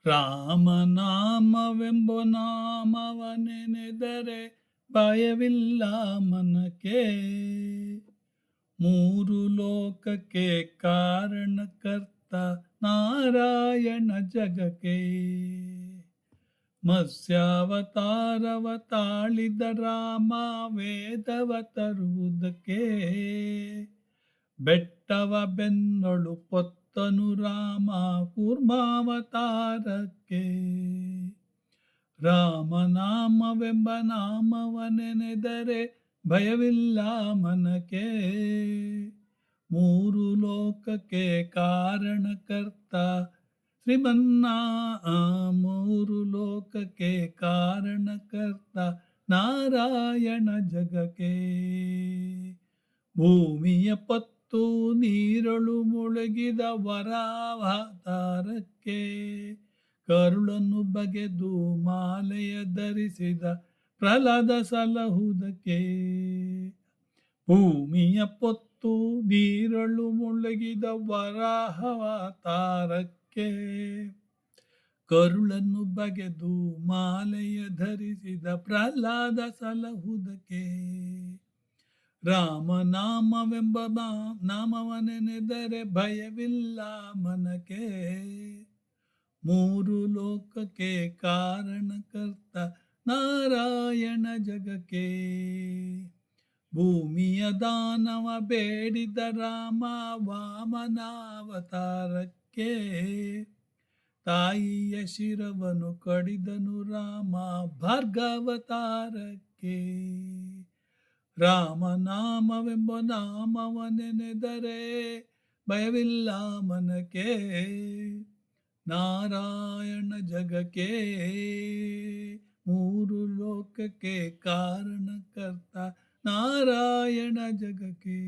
ರಾಮನಾಮವೆಂಬ ನಾಮವ ನೆನೆದರೆ ಭಯವಿಲ್ಲ ಮನಕ್ಕೆ. ಮೂರು ಲೋಕಕ್ಕೆ ಕಾರಣಕರ್ತ ನಾರಾಯಣ ಜಗಕ್ಕೆ. ಮತ್ಸ್ಯಾವತಾರವ ತಾಳಿದ ರಾಮ ವೇದವ ತರುವುದಕ್ಕೆ. ಬೆಟ್ಟವ ಬೆನ್ನೊಳು ಪೊತ್ತನು ರಾಮ ಕೂರ್ಮಾವತಾರಕ್ಕೆ. ರಾಮನಾಮವೆಂಬ ನಾಮವ ನೆನೆದರೆ ಭಯವಿಲ್ಲ ಮನಕ್ಕೆ. ಮೂರು ಲೋಕಕ್ಕೆ ಕಾರಣಕರ್ತ ಶ್ರೀಮನ್ನಾ ಮೂರು ಲೋಕಕ್ಕೆ ಕಾರಣಕರ್ತ ನಾರಾಯಣ ಜಗಕ್ಕೆ. ಭೂಮಿಯ ಪತ್ತು ನೀರಳು ಮುಳುಗಿದ ವರಾವತಾರಕ್ಕೆ. ಕರುಳನ್ನು ಬಗೆದು ಮಾಲೆಯ ಧರಿಸಿದ ಪ್ರಹ್ಲಾದ ಸಲಹುದಕ್ಕೆ. ಭೂಮಿಯ ಪೊತ್ತು ನೀರಳು ಮುಳುಗಿದ ವರಾಹವತಾರಕ್ಕೆ. ಕರುಳನ್ನು ಬಗೆದು ಮಾಲೆಯ ಧರಿಸಿದ ಪ್ರಹ್ಲಾದ ಸಲಹುದಕ್ಕೆ. ರಾಮನಾಮವೆಂಬ ನಾಮವ ನೆನೆದರೆ ಭಯವಿಲ್ಲ ಮನಕ್ಕೆ. ಮೂರು ಲೋಕಕ್ಕೆ ಕಾರಣಕರ್ತ ನಾರಾಯಣ ಜಗಕ್ಕೆ. ಭೂಮಿಯ ದಾನವ ಬೇಡಿದ ರಾಮ ವಾಮನಾವತಾರಕ್ಕೆ. ತಾಯಿಯ ಶಿರವನ್ನು ಕಡಿದನು ರಾಮ ಭಾರ್ಗವತಾರಕ್ಕೆ. ರಾಮನಾಮವೆಂಬ ನಾಮವ ನೆನೆದರೆ ಭಯವಿಲ್ಲ ಮನಕ್ಕೆ. ನಾರಾಯಣ ಜಗಕ್ಕೆ. ಮೂರು ಲೋಕಕ್ಕೆ ಕಾರಣಕರ್ತ ನಾರಾಯಣ ಜಗಕ್ಕೆ.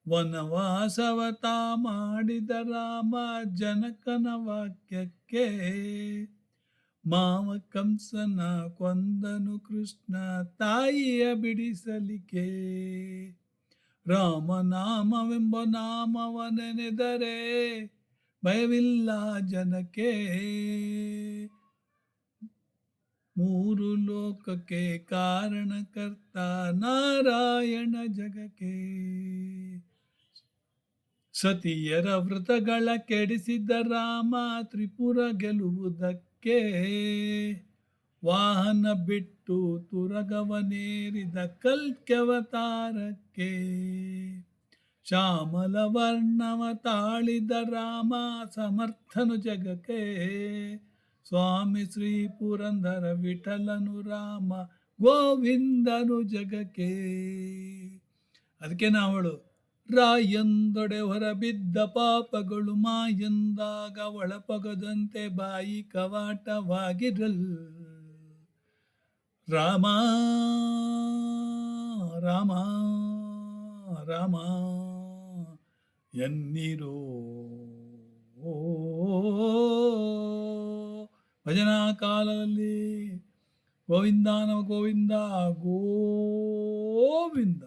ವನವಾಸವತ ಮಾಡಿದ ರಾಮ ಜನಕನ ವಾಕ್ಯಕ್ಕೆ. ಮಾವ ಕಂಸನ ಕೊಂದನು ಕೃಷ್ಣ ತಾಯಿಯ ಬಿಡಿಸಲಿಕ್ಕೆ. ರಾಮನಾಮವೆಂಬ ನಾಮವ ನೆನೆದರೆ ಭಯವಿಲ್ಲ ಜನಕ್ಕೆ. ಮೂರು ಲೋಕಕ್ಕೆ ಕಾರಣಕರ್ತ ನಾರಾಯಣ ಜಗಕ್ಕೆ. ಸತಿಯರ ವ್ರತಗಳ ಕೆಡಿಸಿದ ರಾಮ ತ್ರಿಪುರ ಗೆಲ್ಲುವುದಕ್ಕೆ. ವಾಹನ ಬಿಟ್ಟು ತುರಗವನೇರಿದ ಕಲ್ಕ್ಯವತಾರಕ್ಕೆ. ಶ್ಯಾಮಲ ವರ್ಣವ ತಾಳಿದ ರಾಮ ಸಮರ್ಥನು ಜಗಕ್ಕೆ. ಸ್ವಾಮಿ ಶ್ರೀ ಪುರಂದರ ವಿಠಲನು ರಾಮ ಗೋವಿಂದನು ಜಗಕ್ಕೆ. ಅದಕ್ಕೆ ನಾವಳು ರಾಯಂದೊಡೆ ಹೊರಬಿದ್ದ ಪಾಪಗಳು ಮಾಯಂದಾಗ ಒಳಪಗದಂತೆ ಬಾಯಿ ಕವಾಟವಾಗಿರಲ್. ರಾಮ ರಾಮ ರಾಮ ಎನ್ನಿರೋ. ಭಜನಾ ಕಾಲದಲ್ಲಿ ಗೋವಿಂದ ನಮ ಗೋವಿಂದ ಗೋವಿಂದ.